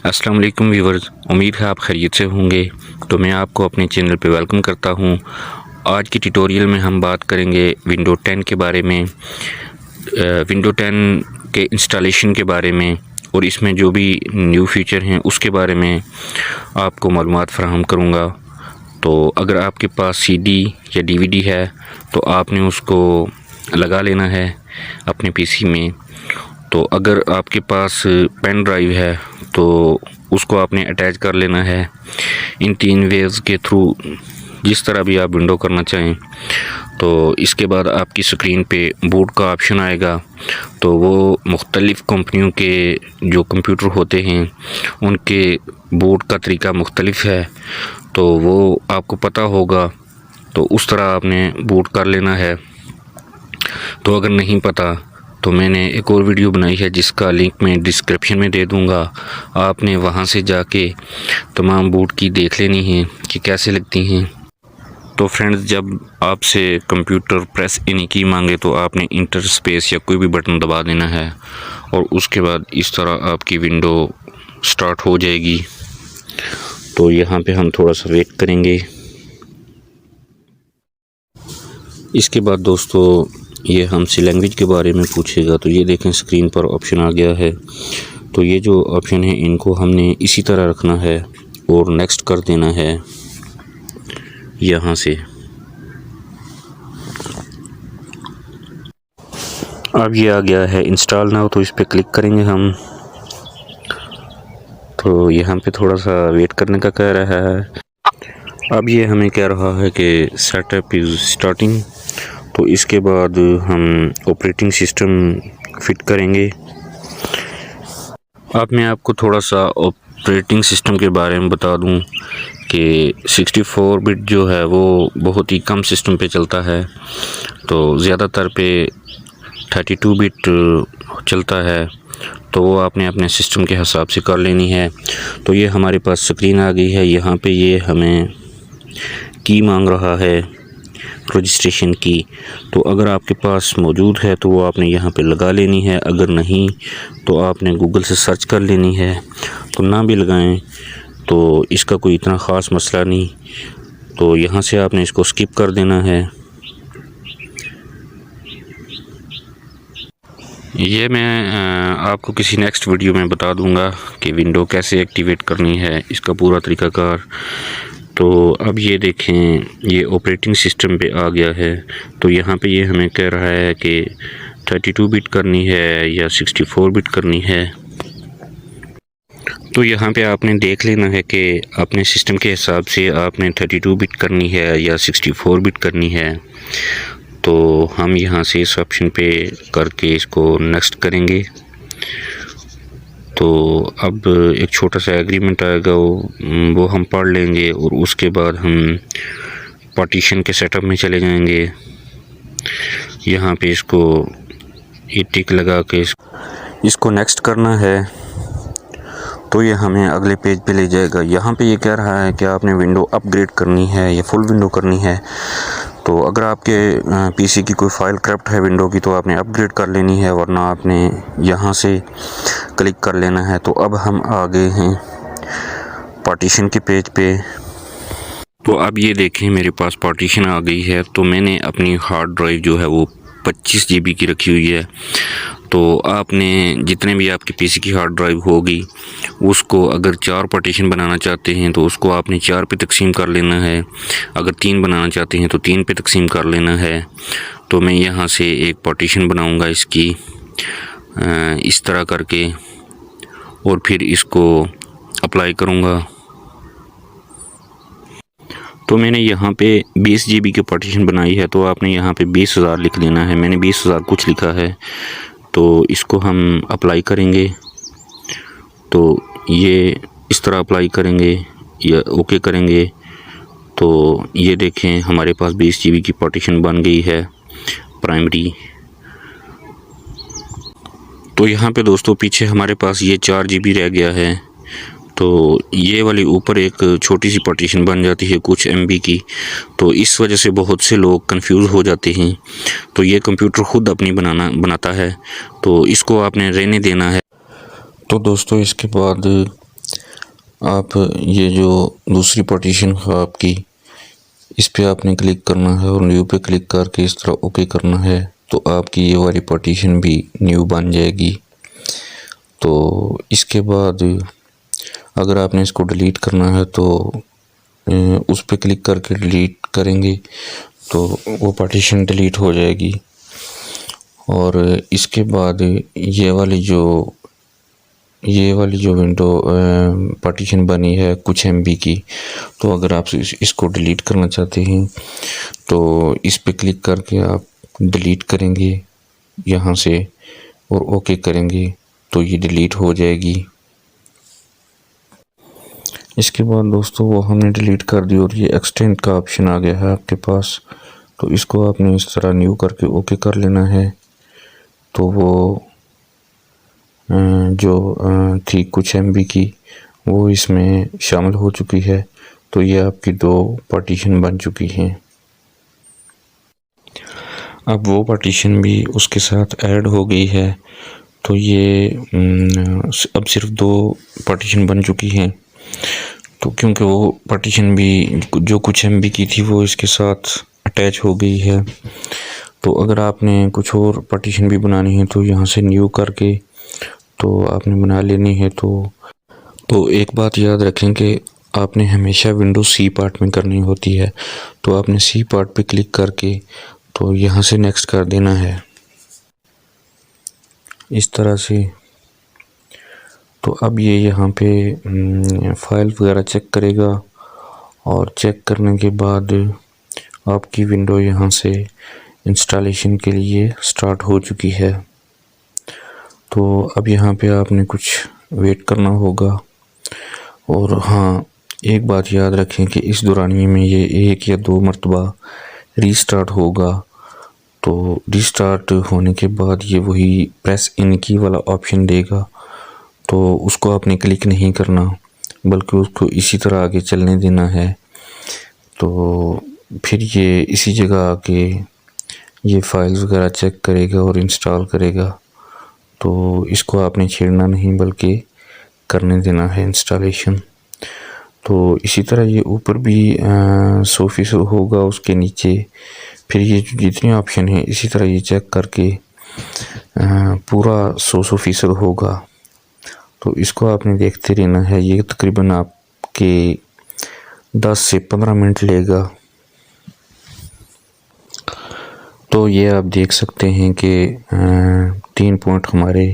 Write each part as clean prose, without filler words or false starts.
अस्सलाम वालेकुम व्यूवर्स, उम्मीद है आप खैरियत से होंगे। तो मैं आपको अपने चैनल पे वेलकम करता हूं। आज की ट्यूटोरियल में हम बात करेंगे विंडो 10 के बारे में, विंडो 10 के इंस्टॉलेशन के बारे में, और इसमें जो भी न्यू फीचर हैं उसके बारे में आपको मालूमात फ़राहम करूँगा। तो अगर आपके पास सीडी या डीवीडी है तो आपने उसको लगा लेना है अपने पीसी में। तो अगर आपके पास पेन ड्राइव है तो उसको आपने अटैच कर लेना है इन 3 वेज़ के थ्रू, जिस तरह भी आप विंडो करना चाहें। तो इसके बाद आपकी स्क्रीन पे बूट का ऑप्शन आएगा। तो वो मुख्तलिफ़ कंपनियों के जो कंप्यूटर होते हैं उनके बूट का तरीका मुख्तलिफ़ है, तो वो आपको पता होगा। तो उस तरह आपने बूट कर लेना है। तो अगर नहीं पता तो मैंने एक और वीडियो बनाई है जिसका लिंक मैं डिस्क्रिप्शन में दे दूँगा। आपने वहाँ से जाके तमाम बूट की देख लेनी है कि कैसे लगती हैं। तो फ्रेंड्स, जब आपसे कंप्यूटर प्रेस इन की मांगे तो आपने इंटर स्पेस या कोई भी बटन दबा देना है, और उसके बाद इस तरह आपकी विंडो स्टार्ट हो जाएगी। तो यहाँ पे हम थोड़ा सा वेट करेंगे। इसके बाद दोस्तों ये हमसे लैंग्वेज के बारे में पूछेगा। तो ये देखें स्क्रीन पर ऑप्शन आ गया है। तो ये जो ऑप्शन है इनको हमने इसी तरह रखना है और नेक्स्ट कर देना है यहाँ से। अब ये आ गया है इंस्टॉल नाउ, तो इस पर क्लिक करेंगे हम। तो यहाँ पे थोड़ा सा वेट करने का कह रहा है। अब ये हमें कह रहा है कि सेटअप इज़ स्टार्टिंग। तो इसके बाद हम ऑपरेटिंग सिस्टम फिट करेंगे। अब मैं आपको थोड़ा सा ऑपरेटिंग सिस्टम के बारे में बता दूं कि 64 बिट जो है वो बहुत ही कम सिस्टम पे चलता है। तो ज़्यादातर पे 32 बिट चलता है। तो वो आपने अपने सिस्टम के हिसाब से कर लेनी है। तो ये हमारे पास स्क्रीन आ गई है। यहाँ पे ये हमें की मांग रहा है, रजिस्ट्रेशन की। तो अगर आपके पास मौजूद है तो वो आपने यहाँ पे लगा लेनी है। अगर नहीं तो आपने गूगल से सर्च कर लेनी है। तो ना भी लगाएं तो इसका कोई इतना ख़ास मसला नहीं। तो यहाँ से आपने इसको स्किप कर देना है। ये मैं आपको किसी नेक्स्ट वीडियो में बता दूंगा कि विंडो कैसे एक्टिवेट करनी है, इसका पूरा तरीक़ाकार। तो अब ये देखें ये ऑपरेटिंग सिस्टम पे आ गया है। तो यहाँ पे ये हमें कह रहा है कि 32 बिट करनी है या 64 बिट करनी है। तो यहाँ पे आपने देख लेना है कि अपने सिस्टम के हिसाब से आपने 32 बिट करनी है या 64 बिट करनी है। तो हम यहाँ से इस ऑप्शन पे करके इसको नेक्स्ट करेंगे। तो अब एक छोटा सा एग्रीमेंट आएगा, वो हम पढ़ लेंगे और उसके बाद हम पार्टीशन के सेटअप में चले जाएंगे। यहाँ पे इसको ये टिक लगा के इसको नेक्स्ट करना है। तो ये हमें अगले पेज पे ले जाएगा। यहाँ पे ये कह रहा है कि आपने विंडो अपग्रेड करनी है या फुल विंडो करनी है। तो अगर आपके पीसी की कोई फ़ाइल करप्ट है विंडो की तो आपने अपग्रेड कर लेनी है, वरना आपने यहाँ से क्लिक कर लेना है। तो अब हम आ गए हैं पार्टीशन के पेज पे। तो अब ये देखें मेरे पास पार्टीशन आ गई है। तो मैंने अपनी हार्ड ड्राइव जो है वो 25 GB की रखी हुई है। तो आपने जितने भी आपके पीसी की हार्ड ड्राइव होगी उसको अगर 4 पार्टीशन बनाना चाहते हैं तो उसको आपने 4 पे तकसीम कर लेना है। अगर 3 बनाना चाहते हैं तो 3 पे तकसीम कर लेना है। तो मैं यहाँ से एक पार्टीशन बनाऊँगा इसकी इस तरह करके, और फिर इसको अप्लाई करूँगा। तो मैंने यहाँ पे 20 GB की पार्टीशन बनाई है। तो आपने यहाँ पे 20,000 लिख लेना है। मैंने 20,000 कुछ लिखा है। तो इसको हम अप्लाई करेंगे। तो ये इस तरह अप्लाई करेंगे या ओके करेंगे। तो ये देखें हमारे पास 20 GB की पार्टीशन बन गई है प्राइमरी। तो यहाँ पे दोस्तों पीछे हमारे पास ये 4 GB रह गया है। तो ये वाली ऊपर एक छोटी सी पार्टीशन बन जाती है कुछ MB की। तो इस वजह से बहुत से लोग कंफ्यूज हो जाते हैं। तो ये कंप्यूटर ख़ुद अपनी बनाता है। तो इसको आपने रहने देना है। तो दोस्तों इसके बाद आप ये जो दूसरी पार्टीशन है आपकी, इस पे आपने क्लिक करना है और न्यू पे क्लिक करके इस तरह ओके करना है, तो आपकी ये वाली पार्टीशन भी न्यू बन जाएगी। तो इसके बाद अगर आपने इसको डिलीट करना है तो उस पे क्लिक करके डिलीट करेंगे तो वो पार्टीशन डिलीट हो जाएगी। और इसके बाद ये वाली जो विंडो पार्टीशन बनी है कुछ MB की, तो अगर आप इसको डिलीट करना चाहते हैं तो इस पे क्लिक करके आप डिलीट करेंगे यहाँ से और ओके करेंगे तो ये डिलीट हो जाएगी। इसके बाद दोस्तों वो हमने डिलीट कर दी और ये एक्सटेंड का ऑप्शन आ गया है आपके पास, तो इसको आपने इस तरह न्यू करके ओके कर लेना है। तो वो जो थी कुछ MB की वो इसमें शामिल हो चुकी है। तो ये आपकी 2 पार्टीशन बन चुकी हैं। अब वो पार्टीशन भी उसके साथ ऐड हो गई है, तो ये अब सिर्फ 2 पार्टीशन बन चुकी हैं। तो क्योंकि वो पार्टीशन भी जो कुछ MB की थी वो इसके साथ अटैच हो गई है। तो अगर आपने कुछ और पार्टीशन भी बनानी है तो यहाँ से न्यू करके तो आपने बना लेनी है। तो एक बात याद रखें कि आपने हमेशा विंडो C पार्ट में करनी होती है, तो आपने C पार्ट पे क्लिक करके तो यहाँ से नेक्स्ट कर देना है इस तरह से। तो अब ये यहाँ पे फाइल वगैरह चेक करेगा और चेक करने के बाद आपकी विंडो यहाँ से इंस्टॉलेशन के लिए स्टार्ट हो चुकी है। तो अब यहाँ पे आपने कुछ वेट करना होगा। और हाँ, एक बात याद रखें कि इस दौरानिए में ये 1 या 2 मरतबा रीस्टार्ट होगा। तो रीस्टार्ट होने के बाद ये वही प्रेस इन की वाला ऑप्शन देगा, तो उसको आपने क्लिक नहीं करना बल्कि उसको इसी तरह आगे चलने देना है। तो फिर ये इसी जगह आके ये फाइल्स वगैरह चेक करेगा और इंस्टॉल करेगा। तो इसको आपने छेड़ना नहीं बल्कि करने देना है इंस्टॉलेशन। तो इसी तरह ये ऊपर भी 100% होगा, उसके नीचे फिर ये जितने ऑप्शन हैं इसी तरह ये चेक करके पूरा 100% होगा। तो इसको आपने देखते रहना है। ये तकरीबन आपके 10 से 15 मिनट लेगा। तो ये आप देख सकते हैं कि 3 पॉइंट हमारे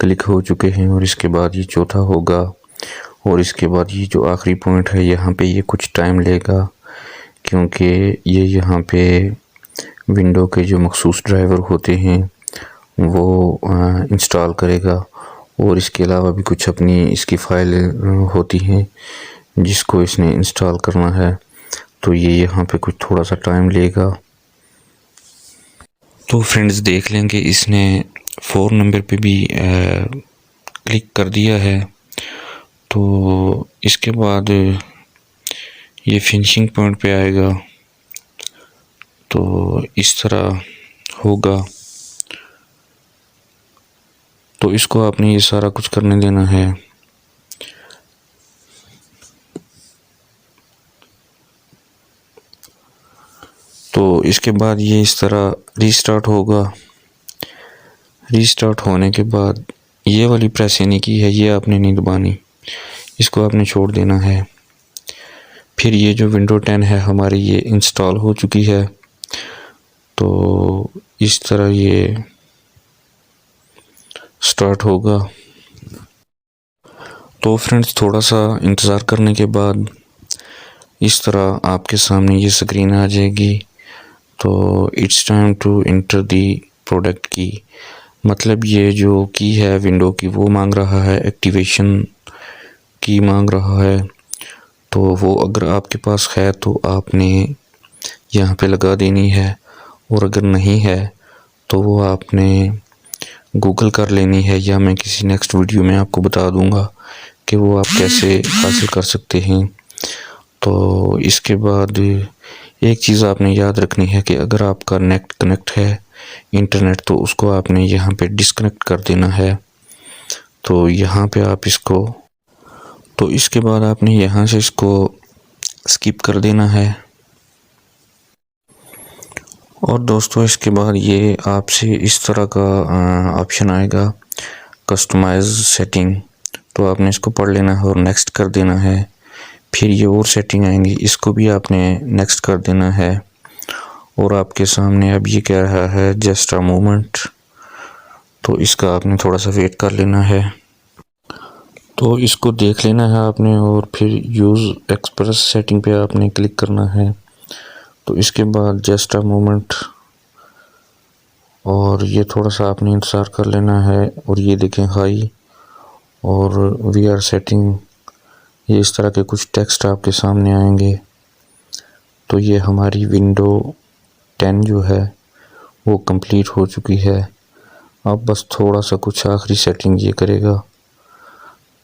क्लिक हो चुके हैं और इसके बाद ये चौथा होगा और इसके बाद ये जो आखिरी पॉइंट है यहाँ पे ये कुछ टाइम लेगा, क्योंकि ये यहाँ पे विंडो के जो मखसूस ड्राइवर होते हैं वो इंस्टॉल करेगा और इसके अलावा भी कुछ अपनी इसकी फ़ाइल होती हैं जिसको इसने इंस्टॉल करना है। तो ये यहाँ पे कुछ थोड़ा सा टाइम लेगा। तो फ्रेंड्स देख लेंगे इसने 4 नंबर पे भी क्लिक कर दिया है। तो इसके बाद ये फिनिशिंग पॉइंट पे आएगा, तो इस तरह होगा। तो इसको आपने ये सारा कुछ करने देना है। तो इसके बाद ये इस तरह रीस्टार्ट होगा। रीस्टार्ट होने के बाद ये वाली प्रेस यानी की है ये आपने नहीं दबानी, इसको आपने छोड़ देना है। फिर ये जो विंडो 10 है हमारी ये इंस्टॉल हो चुकी है। तो इस तरह ये स्टार्ट होगा। तो फ्रेंड्स थोड़ा सा इंतज़ार करने के बाद इस तरह आपके सामने ये स्क्रीन आ जाएगी। तो it's time to enter the product की, मतलब ये जो की है विंडो की वो मांग रहा है, एक्टिवेशन की मांग रहा है। तो वो अगर आपके पास है तो आपने यहाँ पे लगा देनी है, और अगर नहीं है तो वो आपने गूगल कर लेनी है, या मैं किसी नेक्स्ट वीडियो में आपको बता दूंगा कि वो आप कैसे हासिल कर सकते हैं। तो इसके बाद एक चीज़ आपने याद रखनी है कि अगर आपका नेट कनेक्ट है इंटरनेट तो उसको आपने यहाँ पे डिस्कनेक्ट कर देना है। तो यहाँ पे आप इसको तो इसके बाद आपने यहाँ से इसको स्किप कर देना है। और दोस्तों इसके बाद ये आपसे इस तरह का ऑप्शन आएगा कस्टमाइज सेटिंग, तो आपने इसको पढ़ लेना है और नेक्स्ट कर देना है। फिर ये और सेटिंग आएंगी, इसको भी आपने नेक्स्ट कर देना है। और आपके सामने अब ये कह रहा है जस्ट अ मोमेंट, तो इसका आपने थोड़ा सा वेट कर लेना है। तो इसको देख लेना है आपने और फिर यूज़ एक्सप्रेस सेटिंग पे आपने क्लिक करना है। तो इसके बाद जस्ट अ मोमेंट, और ये थोड़ा सा आपने इंतज़ार कर लेना है। और ये देखें हाई और वी आर सेटिंग, ये इस तरह के कुछ टेक्स्ट आपके सामने आएंगे। तो ये हमारी विंडो 10 जो है वो कंप्लीट हो चुकी है। अब बस थोड़ा सा कुछ आखिरी सेटिंग ये करेगा,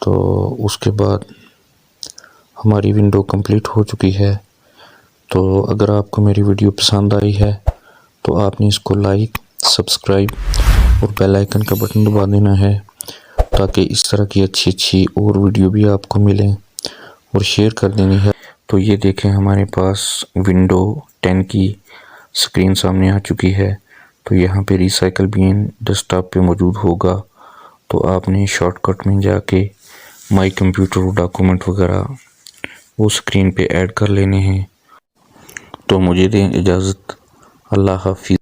तो उसके बाद हमारी विंडो कंप्लीट हो चुकी है। तो अगर आपको मेरी वीडियो पसंद आई है तो आपने इसको लाइक, सब्सक्राइब और बेल आइकन का बटन दबा देना है, ताकि इस तरह की अच्छी और वीडियो भी आपको मिलें, और शेयर कर देनी है। तो ये देखें हमारे पास विंडो 10 की स्क्रीन सामने आ चुकी है। तो यहाँ पे रिसाइकल बिन डेस्कटॉप पे मौजूद होगा, तो आपने शॉर्टकट में जाके माई कंप्यूटर डॉक्यूमेंट वगैरह वो स्क्रीन पे ऐड कर लेने हैं। तो मुझे दें इजाज़त, अल्लाह हाफिज़।